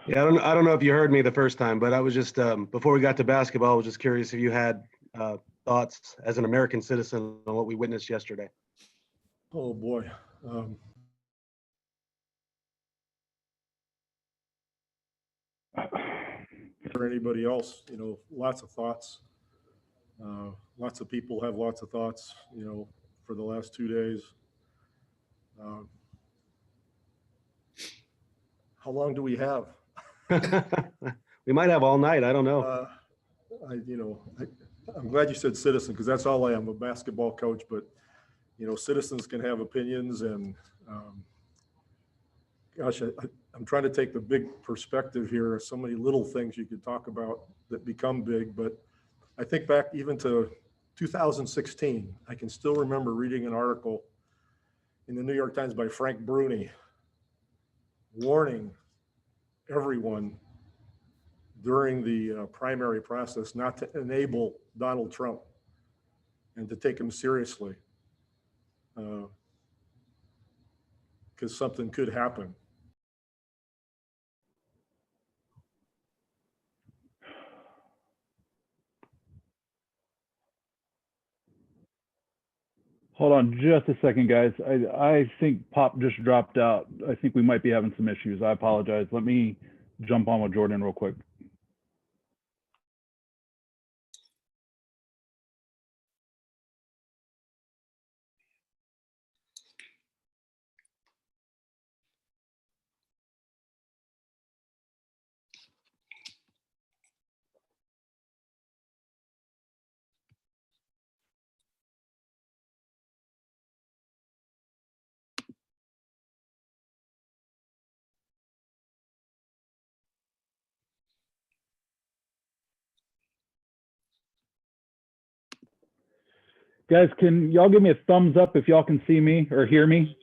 Yeah, I don't know if you heard me the first time, but I was just before we got to basketball, I was just curious if you had thoughts as an American citizen on what we witnessed yesterday. Oh boy. For anybody else, lots of thoughts. Lots of people have lots of thoughts, for the last 2 days. How long do we have? We might have all night. I don't know. I'm glad you said citizen, because that's all I am, a basketball coach, but citizens can have opinions, and gosh, I'm trying to take the big perspective here. So many little things you could talk about that become big, but I think back even to 2016, I can still remember reading an article in the New York Times by Frank Bruni warning everyone during the primary process not to enable Donald Trump and to take him seriously, because something could happen. Hold on just a second, guys. I think Pop just dropped out. I think we might be having some issues. I apologize. Let me jump on with Jordan real quick. Guys, can y'all give me a thumbs up if y'all can see me or hear me?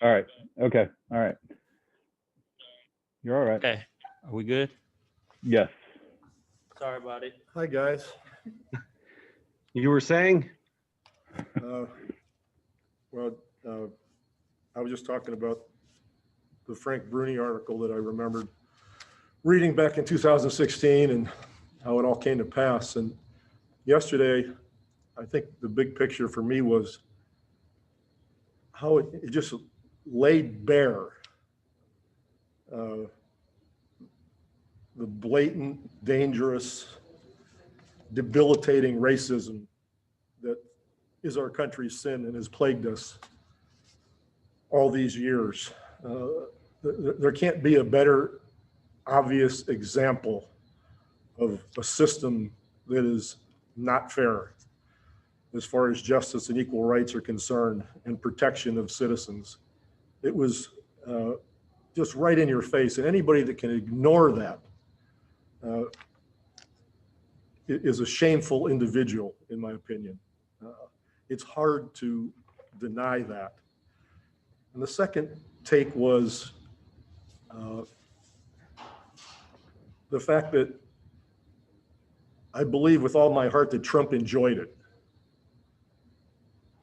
All right. Okay. All right. You're all right. Okay, are we good? Yes. Sorry about it. Hi, guys. You were saying? I was just talking about the Frank Bruni article that I remembered reading back in 2016 and how it all came to pass. And yesterday, I think the big picture for me was how it just laid bare the blatant, dangerous, debilitating racism that is our country's sin and has plagued us all these years. There can't be a better obvious example of a system that is not fair as far as justice and equal rights are concerned and protection of citizens. It was just right in your face, and anybody that can ignore that is a shameful individual, in my opinion. It's hard to deny that. And the second take was the fact that I believe with all my heart that Trump enjoyed it.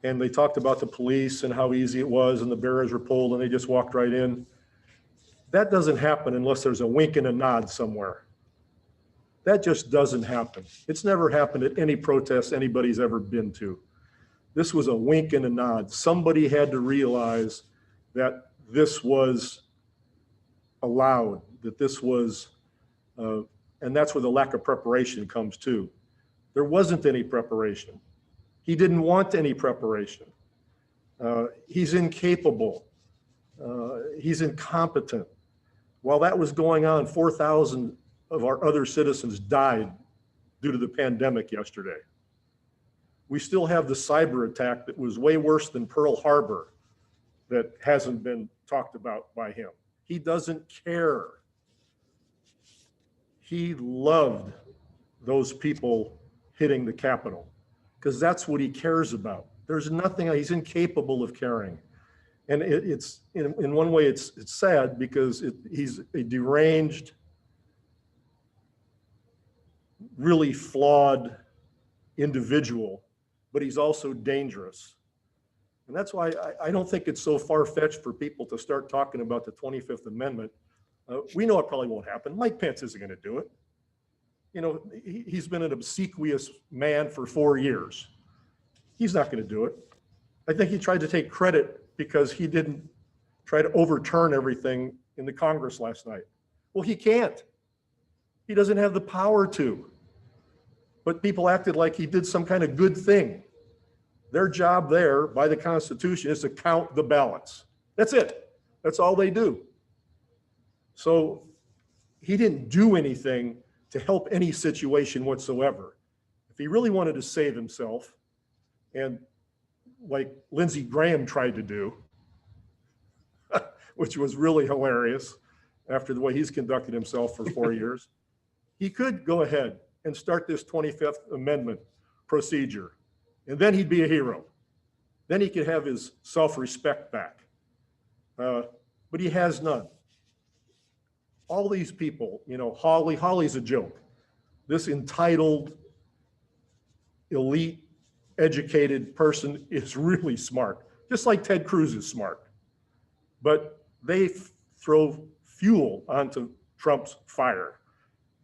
And they talked about the police and how easy it was and the barriers were pulled and they just walked right in. That doesn't happen unless there's a wink and a nod somewhere. That just doesn't happen. It's never happened at any protest anybody's ever been to. This was a wink and a nod. Somebody had to realize that this was allowed, that this was, and that's where the lack of preparation comes too. There wasn't any preparation. He didn't want any preparation. He's incapable. He's incompetent. While that was going on, 4,000 of our other citizens died due to the pandemic yesterday. We still have the cyber attack that was way worse than Pearl Harbor that hasn't been talked about by him. He doesn't care. He loved those people hitting the Capitol because that's what he cares about. There's nothing, he's incapable of caring. And it's in one way, it's sad because he's a deranged, really flawed individual, but he's also dangerous. And that's why I don't think it's so far-fetched for people to start talking about the 25th Amendment We know it probably won't happen. Mike Pence isn't going to do it. You know, he's been an obsequious man for 4 years. He's not going to do it. I think he tried to take credit because he didn't try to overturn everything in the Congress last night. Well, he can't. He doesn't have the power to. But people acted like he did some kind of good thing. Their job there by the Constitution is to count the ballots. That's it. That's all they do. So he didn't do anything to help any situation whatsoever. If he really wanted to save himself, and like Lindsey Graham tried to do, which was really hilarious after the way he's conducted himself for 4 years, he could go ahead and start this 25th Amendment procedure, and then he'd be a hero. Then he could have his self-respect back. But he has none. All these people, you know, Hawley's a joke. This entitled, elite, educated person is really smart, just like Ted Cruz is smart. But they throw fuel onto Trump's fire.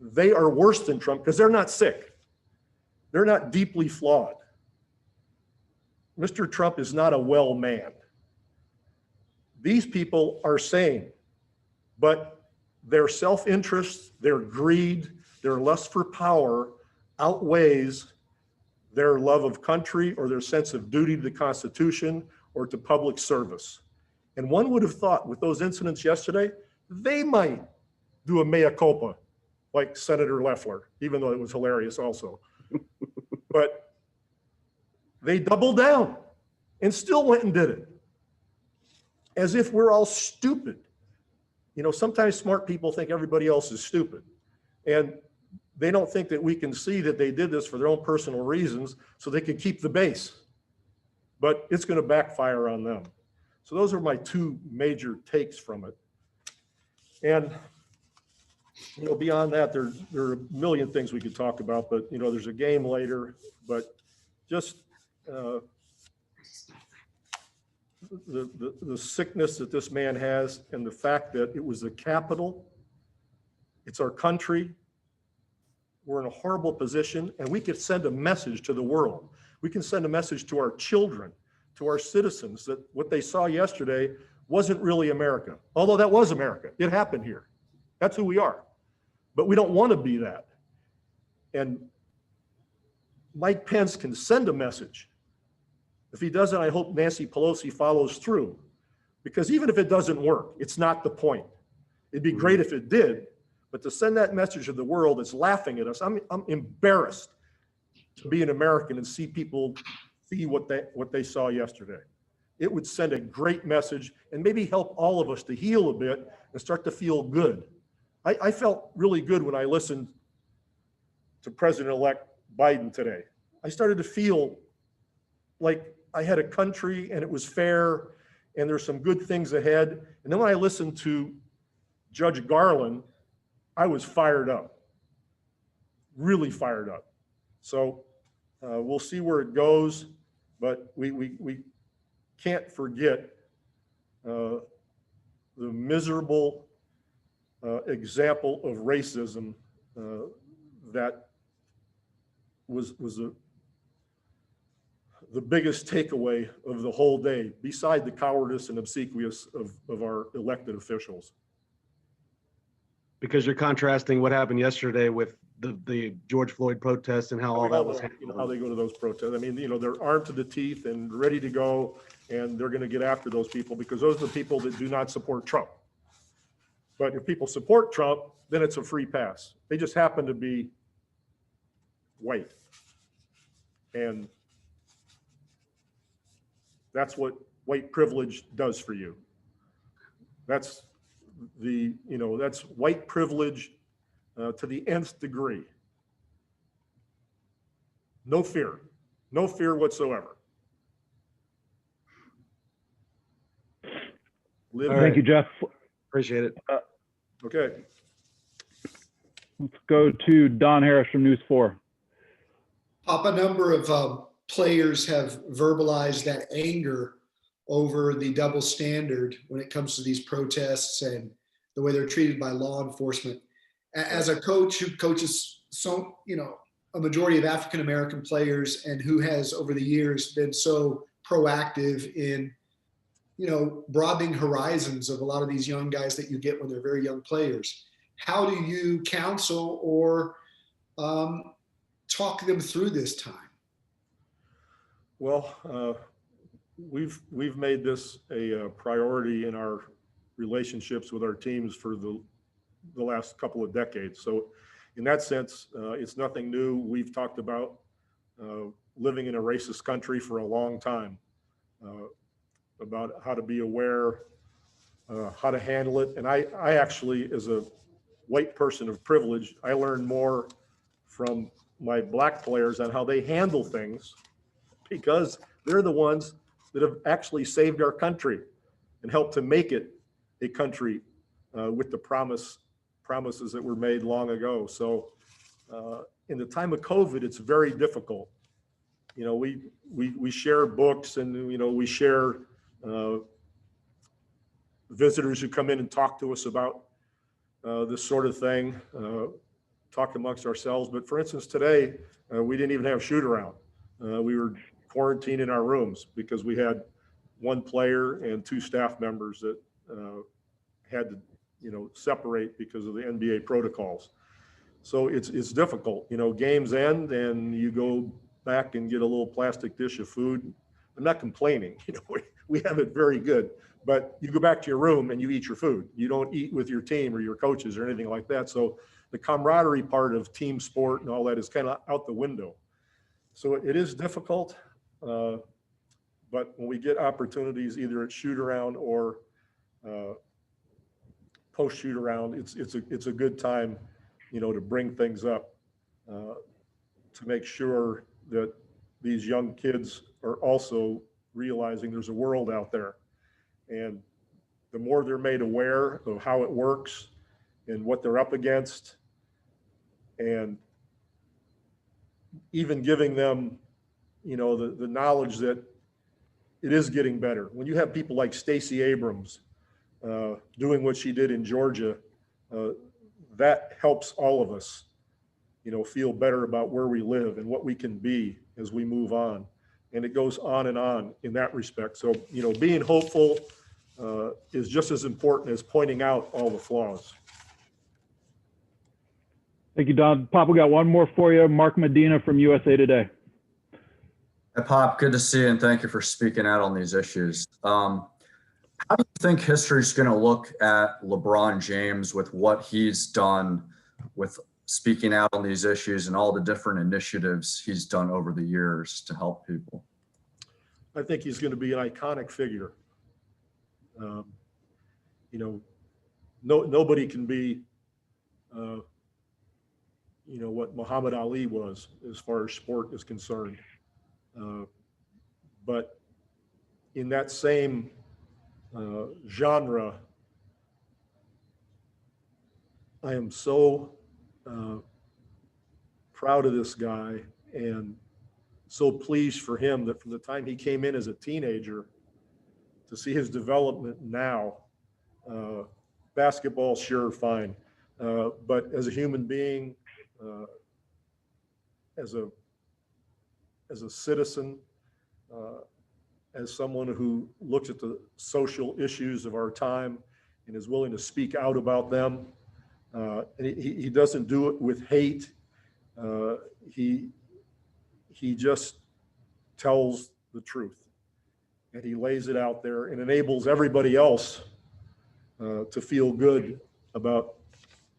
They are worse than Trump because they're not sick. They're not deeply flawed. Mr. Trump is not a well man. These people are sane, but their self-interest, their greed, their lust for power outweighs their love of country or their sense of duty to the Constitution or to public service. And one would have thought with those incidents yesterday, they might do a mea culpa like Senator Loeffler, even though it was hilarious also. But they doubled down and still went and did it, as if we're all stupid. You know, sometimes smart people think everybody else is stupid, and they don't think that we can see that they did this for their own personal reasons so they could keep the base. But it's going to backfire on them. So those are my two major takes from it. And, you know, beyond that, there are a million things we could talk about, but, you know, there's a game later, but just the sickness that this man has, and the fact that it was the Capitol, it's our country. We're in a horrible position, and we could send a message to the world. We can send a message to our children, to our citizens, that what they saw yesterday wasn't really America. Although that was America. It happened here. That's who we are. But we don't want to be that. And Mike Pence can send a message. If he doesn't, I hope Nancy Pelosi follows through. Because even if it doesn't work, it's not the point. It'd be great if it did, but to send that message to the world that's laughing at us, I'm embarrassed to be an American and see people see what they saw yesterday. It would send a great message and maybe help all of us to heal a bit and start to feel good. I felt really good when I listened to President-elect Biden today. I started to feel like I had a country and it was fair and there's some good things ahead. And then when I listened to Judge Garland, I was fired up, really fired up. So we'll see where it goes, but we can't forget the miserable example of racism that was the biggest takeaway of the whole day, beside the cowardice and obsequious of our elected officials. Because you're contrasting what happened yesterday with the George Floyd protests and how all that was happening. You know, how they go to those protests. I mean, you know, they're armed to the teeth and ready to go, and they're going to get after those people because those are the people that do not support Trump. But if people support Trump, then it's a free pass. They just happen to be white. And that's what white privilege does for you. That's that's white privilege to the nth degree. No fear whatsoever. Thank you, Jeff. Appreciate it. Okay. Let's go to Don Harris from News 4. Pop, a number of players have verbalized that anger over the double standard when it comes to these protests and the way they're treated by law enforcement. As a coach who coaches a majority of African American players and who has over the years been so proactive in broadening horizons of a lot of these young guys that you get when they're very young players, how do you counsel or talk them through this time? Well, we've made this a priority in our relationships with our teams for the last couple of decades. So in that sense, it's nothing new. We've talked about living in a racist country for a long time, about how to be aware, how to handle it. And I actually, as a white person of privilege, I learned more from my black players on how they handle things, because they're the ones that have actually saved our country and helped to make it a country with the promises that were made long ago. So in the time of COVID, it's very difficult. We share books, and we share visitors who come in and talk to us about this sort of thing, talk amongst ourselves. But for instance, today, we didn't even have shoot around. We were quarantined in our rooms because we had one player and two staff members that had to, separate because of the NBA protocols. So it's difficult. Games end and you go back and get a little plastic dish of food. I'm not complaining. We have it very good, but you go back to your room and you eat your food. You don't eat with your team or your coaches or anything like that. So the camaraderie part of team sport and all that is kind of out the window. So it is difficult, but when we get opportunities, either at shoot around or post shoot around, it's a good time, to bring things up, to make sure that these young kids are also realizing there's a world out there. And the more they're made aware of how it works and what they're up against, and even giving them, the knowledge that it is getting better. When you have people like Stacey Abrams doing what she did in Georgia, that helps all of us, feel better about where we live and what we can be as we move on. And it goes on and on in that respect. So, being hopeful is just as important as pointing out all the flaws. Thank you, Don. Pop, we got one more for you. Mark Medina from USA Today. Hi, Pop. Good to see you, and thank you for speaking out on these issues. How do you think history is going to look at LeBron James with what he's done with speaking out on these issues and all the different initiatives he's done over the years to help people? I think he's going to be an iconic figure. Nobody can be, what Muhammad Ali was as far as sport is concerned. But in that same genre, I am so proud of this guy and so pleased for him that from the time he came in as a teenager to see his development now, basketball, sure, fine. But as a human being, as a citizen, as someone who looks at the social issues of our time and is willing to speak out about them, and he doesn't do it with hate. He just tells the truth, and he lays it out there and enables everybody else to feel good about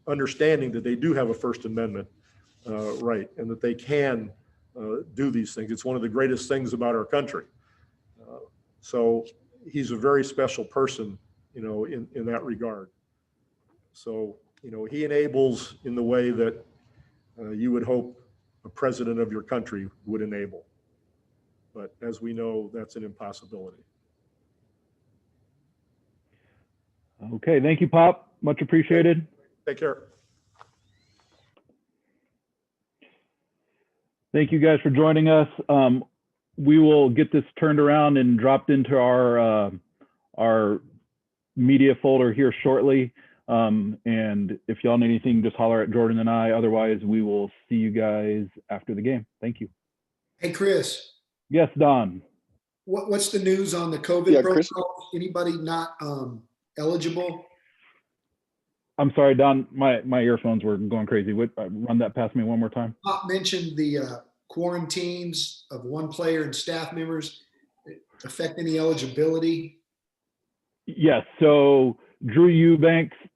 understanding that they do have a First Amendment right, and that they can do these things. It's one of the greatest things about our country. So he's a very special person, in that regard. So, he enables in the way that you would hope a president of your country would enable. But as we know, that's an impossibility. Okay, thank you, Pop. Much appreciated. Take care. Thank you guys for joining us. We will get this turned around and dropped into our media folder here shortly. And if y'all need anything, just holler at Jordan and I. Otherwise, we will see you guys after the game. Thank you. Hey, Chris, Yes, Don. what's the news on the COVID Yeah, Chris. protocol? Anybody not eligible? I'm sorry, Don. My earphones were going crazy. Run that past me one more time. Pop mentioned the quarantines of one player and staff members affect any eligibility. Yes. So Drew Eubanks